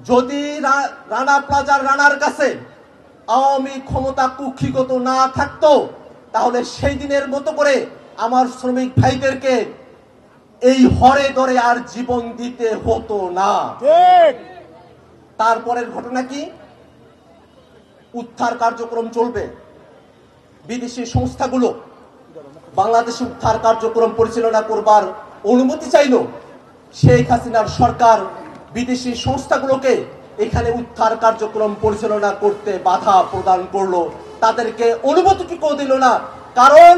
যদি রানা প্লাজার রানার কাছে আওয়ামী ক্ষমতা কুক্ষিগত না থাকতো, তাহলে সেই দিনের মতো করে আমার শ্রমিক ভাইদেরকে এই হরে ধরে আর জীবন দিতে হতো না। তারপরের ঘটনা কি? উদ্ধার কার্যক্রম চলবে। বিদেশি সংস্থাগুলো বাংলাদেশে উদ্ধার কার্যক্রম পরিচালনা করবার অনুমতি চাইল। শেখ হাসিনার সরকার বিদেশি সংস্থাগুলোকে এখানে উদ্ধার কার্যক্রম পরিচালনা করতে বাধা প্রদান করলো, তাদেরকে অনুমতিটুকুও দিল না। কারণ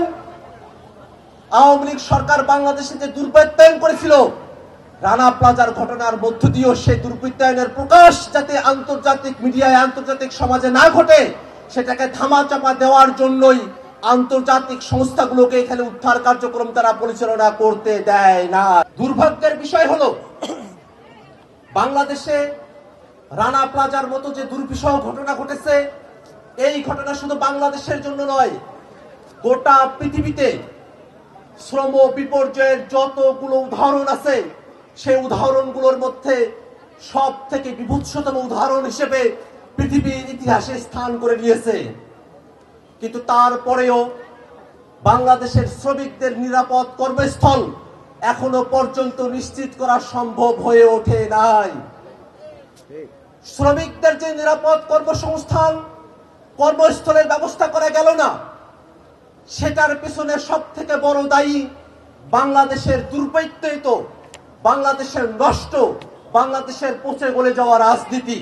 আওয়ামী লীগ সরকার বাংলাদেশে যে দুর্বৃত্তায়ন করেছিল, রানা প্লাজার ঘটনার মধ্য দিয়েও সেই দুর্বৃত্তায়নের প্রকাশ যাতে আন্তর্জাতিক মিডিয়ায়, আন্তর্জাতিক সমাজে না ঘটে, সেটাকে ধামাচাপা দেওয়ার জন্যই আন্তর্জাতিক সংস্থাগুলোকে এখানে উদ্ধার কার্যক্রম তারা পরিচালনা করতে দেয় না। দুর্ভাগ্যের বিষয় হলো, বাংলাদেশে রানা প্লাজার মতো যে দুর্বিষহ ঘটনা ঘটেছে, এই ঘটনা শুধু বাংলাদেশের জন্য নয়, গোটা পৃথিবীতে শ্রম বিপর্যয়ের যতগুলো উদাহরণ আছে, সেই উদাহরণগুলোর মধ্যে সব থেকে বিভৎসতম উদাহরণ হিসেবে পৃথিবীর ইতিহাসে স্থান করে নিয়েছে। কিন্তু তারপরেও বাংলাদেশের শ্রমিকদের নিরাপদ কর্মস্থল এখনো পর্যন্ত নিশ্চিত করা সম্ভব হয়ে ওঠে নাই। শ্রমিকদের যে নিরাপদ কর্মসংস্থান, কর্মস্থলের ব্যবস্থা করা গেল না, সেটার পেছনে সব থেকে বড় দায়ী বাংলাদেশের দুর্বৃত্তায়িত, বাংলাদেশের নষ্ট, বাংলাদেশের পচে গলে যাওয়া রাজনীতি।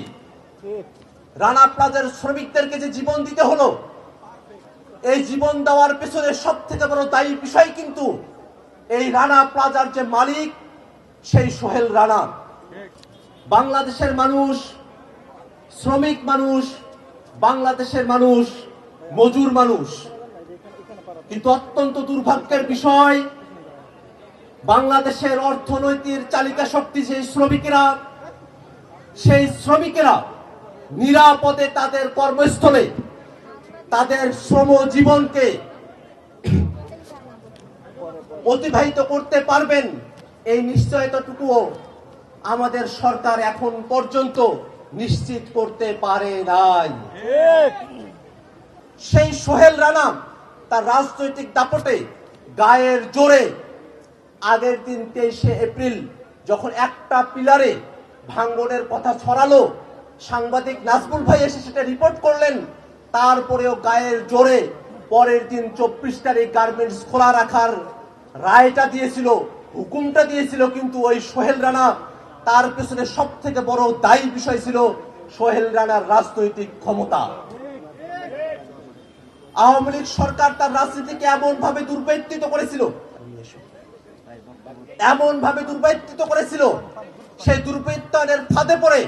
রানা প্লাজার শ্রমিকদেরকে যে জীবন দিতে হলো, এই জীবন দেওয়ার পেছনে সব থেকে বড় দায়ী বিষয় কিন্তু এই রানা প্লাজার যে মালিক, সেই সোহেল রানা। বাংলাদেশের মানুষ, শ্রমিক মানুষ, বাংলাদেশের মানুষ মজুর মানুষ। কিন্তু অত্যন্ত দুর্ভাগ্যের বিষয়, বাংলাদেশের অর্থনৈতিক চালিকা শক্তি সেই শ্রমিকেরা নিরাপদে তাদের কর্মস্থলে তাদের শ্রম জীবনকে অতিবাহিত করতে পারবেন, এই নিশ্চয়তাটুকুও আমাদের সরকার এখন পর্যন্ত নিশ্চিত করতে পারে নাই। সেই সোহেল রানা তার রাজনৈতিক দাপটে, গায়ের জোরে আগের দিন 23শে এপ্রিল যখন একটা পিলারে ভাঙ্গনের কথা ছড়ালো, সাংবাদিক নাজমুল ভাই এসে সেটা রিপোর্ট করলেন। তারপরেও গায়ের জোরে পরের দিন 24 তারিখ গার্মেন্টস খোলা রাখার রায়টা দিয়েছিল, হুকুমটা দিয়েছিল। কিন্তু ওই সোহেল রানা, তার পেছনে সব থেকে বড় দায়ী বিষয় ছিল সোহেল রানার রাজনৈতিক ক্ষমতা। আওয়ামী লীগ সরকার তার রাজনীতিকে এমন ভাবে দুর্বৃত্তায়িত করেছিল, সেই দুর্বৃত্তায়নের ফাঁদে পড়ে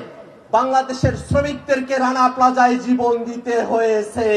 বাংলাদেশের শ্রমিকদেরকে রানা প্লাজায় জীবন দিতে হয়েছে।